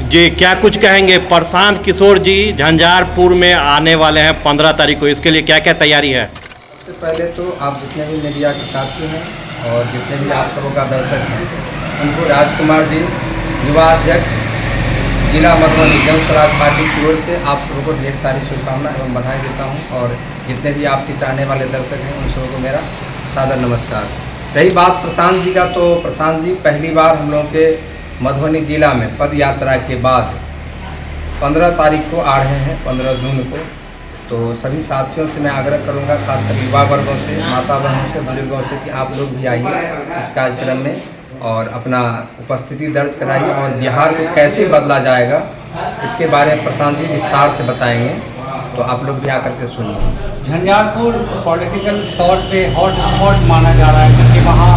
जी, क्या कुछ कहेंगे? प्रशांत किशोर जी झंझारपुर में आने वाले हैं 15 तारीख को, इसके लिए क्या क्या तैयारी है? सबसे पहले तो आप जितने भी मीडिया के साथी हैं और जितने भी आप सबों का दर्शक हैं, उनको राजकुमार जी, युवा अध्यक्ष जिला मधुबनी जन स्वराज पार्टी की ओर से आप सबों को ढेर सारी शुभकामनाएं एवं बधाई देता हूं। और जितने भी आपके चाहने वाले दर्शक हैं उन सबों को मेरा सादर नमस्कार। रही बात प्रशांत जी का, तो प्रशांत जी पहली बार हम लोगों के मधुबनी जिला में पद यात्रा के बाद 15 तारीख को आ रहे हैं, 15 जून को। तो सभी साथियों से मैं आग्रह करूंगा, खासकर युवा वर्गों से, माता बहनों से, बुजुर्गों से, कि आप लोग भी आइए इस कार्यक्रम में और अपना उपस्थिति दर्ज कराइए और बिहार को कैसे बदला जाएगा इसके बारे में प्रशांत जी विस्तार से बताएंगे। तो आप लोग भी आकर के सुनिए। झंझारपुर पॉलिटिकल तौर पे हॉट स्पॉट माना जा रहा है, क्योंकि वहाँ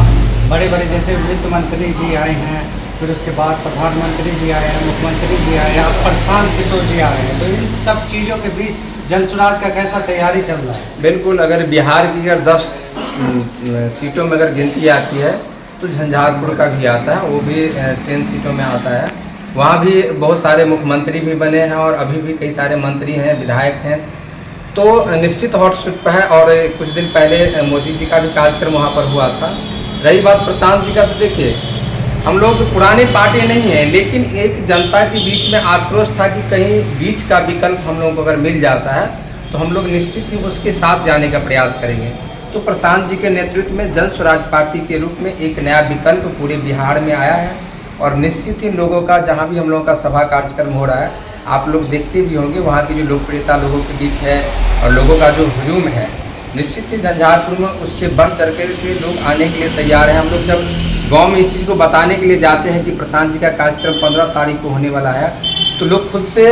बड़े बड़े जैसे वित्त मंत्री जी आए हैं, फिर उसके बाद प्रधानमंत्री जी आए हैं, मुख्यमंत्री जी आए हैं, प्रशांत किशोर जी आए हैं। तो इन सब चीज़ों के बीच जनसुराज का कैसा तैयारी चल रहा है? बिल्कुल, अगर बिहार की अगर 10 सीटों में अगर गिनती आती है तो झंझारपुर का भी आता है, वो भी 10 सीटों में आता है। वहाँ भी बहुत सारे मुख्यमंत्री भी बने हैं और अभी भी कई सारे मंत्री हैं, विधायक हैं। तो निश्चित हॉट सीट पर है। और कुछ दिन पहले मोदी जी का भी कार्यक्रम वहाँ पर हुआ था। रही बात प्रशांत जी का, तो देखिए हम लोग पुरानी पार्टी नहीं है, लेकिन एक जनता के बीच में आक्रोश था कि कहीं बीच का विकल्प हम लोगों को अगर मिल जाता है तो हम लोग निश्चित ही उसके साथ जाने का प्रयास करेंगे। तो प्रशांत जी के नेतृत्व में जन स्वराज पार्टी के रूप में एक नया विकल्प पूरे बिहार में आया है और निश्चित ही लोगों का, जहाँ भी हम लोगों का सभा कार्यक्रम हो रहा है, आप लोग देखते भी होंगे वहाँ की जो लोकप्रियता लोगों के बीच है और लोगों का जो हुजूम है, निश्चित ही झंझारपुर में उससे बढ़ चढ़ के लोग आने के लिए तैयार हैं। हम लोग जब गांव में इस चीज़ को बताने के लिए जाते हैं कि प्रशांत जी का कार्यक्रम 15 तारीख को होने वाला है, तो लोग खुद से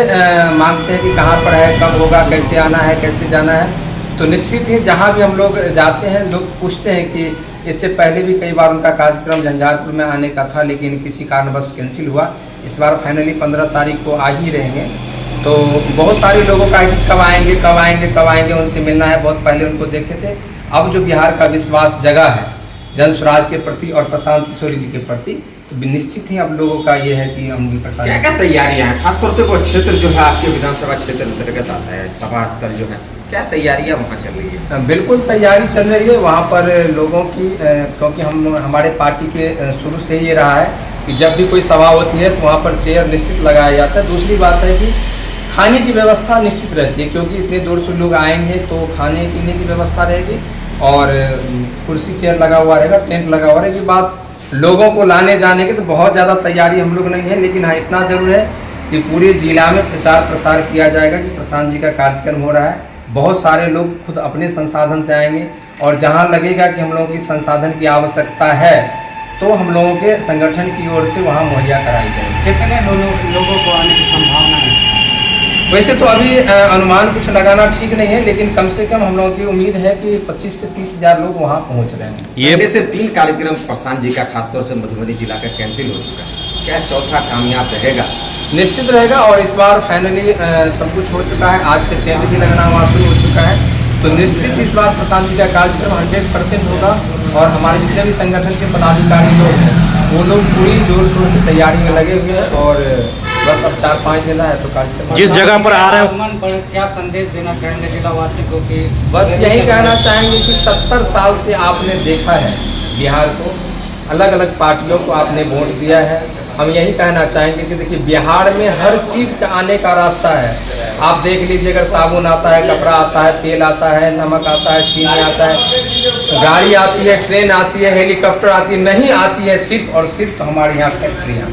मांगते हैं कि कहाँ पर है, कब होगा, कैसे आना है, कैसे जाना है। तो निश्चित ही जहाँ भी हम लोग जाते हैं लोग पूछते हैं कि इससे पहले भी कई बार उनका कार्यक्रम झंझारपुर में आने का था, लेकिन किसी कारणवश कैंसिल हुआ। इस बार फाइनली 15 तारीख को आ ही रहेंगे। तो बहुत सारे लोगों का कि कब आएंगे कब आएंगे कब आएंगे, उनसे मिलना है, बहुत पहले उनको देखे थे। अब जो बिहार का विश्वास जगा है जन स्वराज के प्रति और प्रशांत किशोर जी के प्रति, तो निश्चित ही अब लोगों का ये है कि हम भी प्रशांत। क्या क्या तैयारियां हैं, खासतौर से वो क्षेत्र जो है आपके विधानसभा क्षेत्र अंतर्गत आता है, सभा स्थल जो है, क्या तैयारियां वहाँ चल रही है? बिल्कुल तैयारी चल रही है वहाँ पर लोगों की, क्योंकि हमारे पार्टी के शुरू से ये रहा है कि जब भी कोई सभा होती है तो वहाँ पर चेयर निश्चित लगाया जाता है। दूसरी बात है कि खाने की व्यवस्था निश्चित रहती है, क्योंकि इतने दूर से लोग आएंगे तो खाने पीने की व्यवस्था रहेगी और कुर्सी चेयर लगा हुआ रहेगा, टेंट लगा हुआ रहेगी। बात लोगों को लाने जाने की तो बहुत ज़्यादा तैयारी हम लोग नहीं है, लेकिन हाँ इतना जरूर है कि पूरे जिला में प्रचार प्रसार किया जाएगा कि प्रशांत जी का कार्यक्रम हो रहा है। बहुत सारे लोग खुद अपने संसाधन से आएंगे और जहाँ लगेगा कि हम लोगों की संसाधन की आवश्यकता है तो हम लोगों के संगठन की ओर से वहाँ मुहैया कराई जाएगी। कितने लोगों को आने की संभावना है? वैसे तो अभी अनुमान कुछ लगाना ठीक नहीं है, लेकिन कम से कम हम लोगों की उम्मीद है कि 25 से 30 हज़ार लोग वहाँ पहुँच रहे हैं। ये पहले से 3 कार्यक्रम प्रशांत जी का खासतौर से मधुबनी जिला का कैंसिल हो चुका है, क्या चौथा कामयाब रहेगा? निश्चित रहेगा और इस बार फाइनली सब कुछ हो चुका है। आज से टेंट भी लगना वहाँ शुरू हो चुका है, तो निश्चित इस बार प्रशांत जी का कार्यक्रम 100% होगा और हमारे जितने भी संगठन के पदाधिकारी लोग हैं वो लोग पूरी जोर शोर से तैयारी में लगे हुए हैं और बस अब 4-5 दिन है तो कार्यक्रम। जिस जगह पर आ रहे हैं मन पर क्या संदेश देना चाहेंगे जिलावासी को? कि बस यही कहना चाहेंगे कि 70 साल से आपने देखा है बिहार को, अलग अलग पार्टियों को आपने वोट दिया है। हम यही कहना चाहेंगे कि देखिए बिहार में हर चीज़ का आने का रास्ता है। आप देख लीजिए, अगर साबुन आता है, कपड़ा आता है, तेल आता है, नमक आता है, चीनी आता है, गाड़ी आती है, ट्रेन आती है, हेलीकॉप्टर आती है, नहीं आती है सिर्फ और सिर्फ हमारे यहाँ फैक्ट्रियाँ।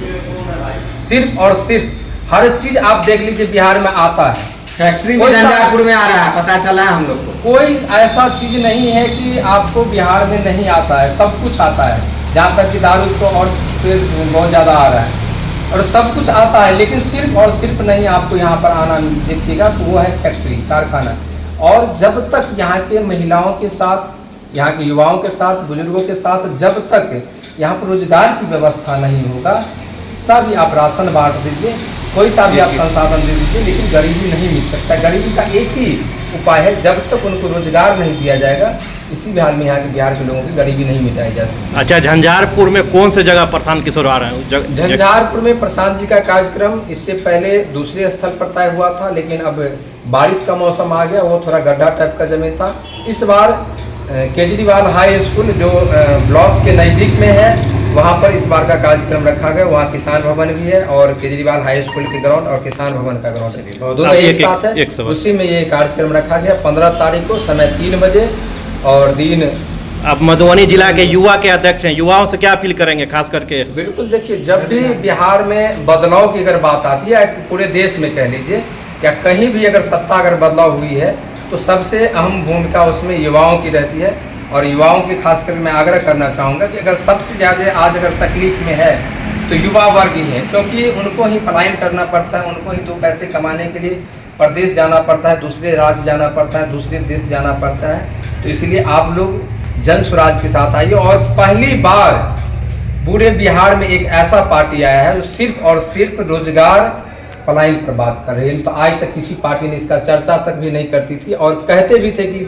सिर्फ और सिर्फ हर चीज़ आप देख लीजिए बिहार में आता है। फैक्ट्री भी झंझारपुर में आ रहा है, पता चला है हम लोग को। कोई ऐसा चीज़ नहीं है कि आपको बिहार में नहीं आता है, सब कुछ आता है। जहाँ तक कि दारू तो और बहुत ज़्यादा आ रहा है और सब कुछ आता है, लेकिन सिर्फ और सिर्फ नहीं आपको यहाँ पर आना देखिएगा तो वो है फैक्ट्री, कारखाना। और जब तक यहाँ के महिलाओं के साथ, यहाँ के युवाओं के साथ, बुजुर्गों के साथ जब तक यहाँ पर रोजगार की व्यवस्था नहीं होगा, तभी आप राशन बांट दीजिए, कोई सा भी आप संसाधन दे दीजिए, लेकिन गरीबी नहीं मिट सकता। गरीबी का एक ही उपाय है। जब तक उनको रोजगार नहीं दिया जाएगा, इसी भी हाल में यहाँ के बिहार के लोगों की गरीबी नहीं मिटाई जा सकती। अच्छा, झंझारपुर में कौन से जगह प्रशांत किशोर आ रहे हैं? झंझारपुर में प्रशांत जी का कार्यक्रम इससे पहले दूसरे स्थल पर तय हुआ था, लेकिन अब बारिश का मौसम आ गया, वो थोड़ा गड्ढा टाइप का जमीन था। इस बार केजरीवाल हाई स्कूल जो ब्लॉक के नज़दीक में है, वहाँ पर इस बार का कार्यक्रम रखा गया। वहाँ किसान भवन भी है और केजरीवाल हाई स्कूल के ग्राउंड और किसान भवन का ग्राउंड दोनों एक साथ है। उसी में ये कार्यक्रम रखा गया 15 तारीख को, समय 3 बजे और दिन। आप मधुबनी जिला के युवा के अध्यक्ष हैं, युवाओं से क्या अपील करेंगे खास करके? बिल्कुल, देखिए, जब भी बिहार में बदलाव की अगर बात आती है, पूरे देश में कह लीजिए, या कहीं भी अगर सत्ता अगर बदलाव हुई है, तो सबसे अहम भूमिका उसमें युवाओं की रहती है। और युवाओं की खासकर मैं आग्रह करना चाहूँगा कि अगर सबसे ज़्यादा आज अगर तकलीफ में है तो युवा वर्ग ही है, क्योंकि उनको ही पलायन करना पड़ता है, उनको ही 2 पैसे कमाने के लिए प्रदेश जाना पड़ता है, दूसरे राज्य जाना पड़ता है, दूसरे देश जाना पड़ता है। तो इसलिए आप लोग जन स्वराज के साथ आइए। और पहली बार पूरे बिहार में एक ऐसा पार्टी आया है जो सिर्फ और सिर्फ रोजगार पलायन पर बात कर रही है। तो आज तक किसी पार्टी ने इसका चर्चा तक भी नहीं करती थी, और कहते भी थे कि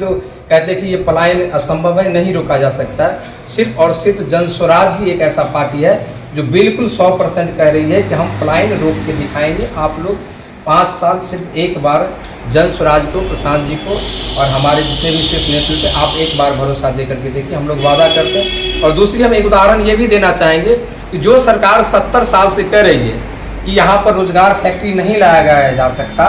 कहते कि ये पलायन असंभव है, नहीं रोका जा सकता है। सिर्फ और सिर्फ जन स्वराज ही एक ऐसा पार्टी है जो बिल्कुल 100% कह रही है कि हम पलायन रोक के दिखाएंगे। आप लोग 5 साल सिर्फ एक बार जन स्वराज को, प्रशांत जी को और हमारे जितने भी सिर्फ नेतृत्व, आप एक बार भरोसा दे करके देखिए, हम लोग वादा करते हैं। और दूसरी हम एक उदाहरण ये भी देना चाहेंगे कि जो सरकार 70 साल से कह रही है कि यहाँ पर रोजगार फैक्ट्री नहीं लगाया जा सकता,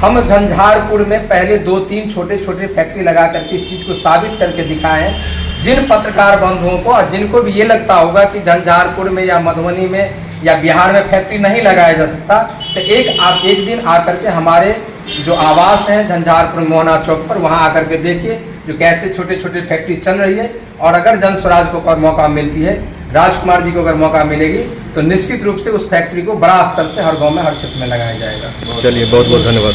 हम झंझारपुर में पहले 2-3 छोटे छोटे फैक्ट्री लगा करके इस चीज़ को साबित करके दिखाए हैं। जिन पत्रकार बंधुओं को और जिनको भी ये लगता होगा कि झंझारपुर में या मधुबनी में या बिहार में फैक्ट्री नहीं लगाया जा सकता, तो एक दिन आकर के हमारे जो आवास हैं झंझारपुर मोहना चौक पर, वहाँ आकर के देखिए जो कैसे छोटे छोटे फैक्ट्री चल रही है। और अगर जन स्वराज को अगर मौका मिलती है, राजकुमार जी को अगर मौका मिलेगी, तो निश्चित रूप से उस फैक्ट्री को बड़ा स्तर से हर गांव में, हर क्षेत्र में लगाया जाएगा। चलिए, बहुत बहुत धन्यवाद।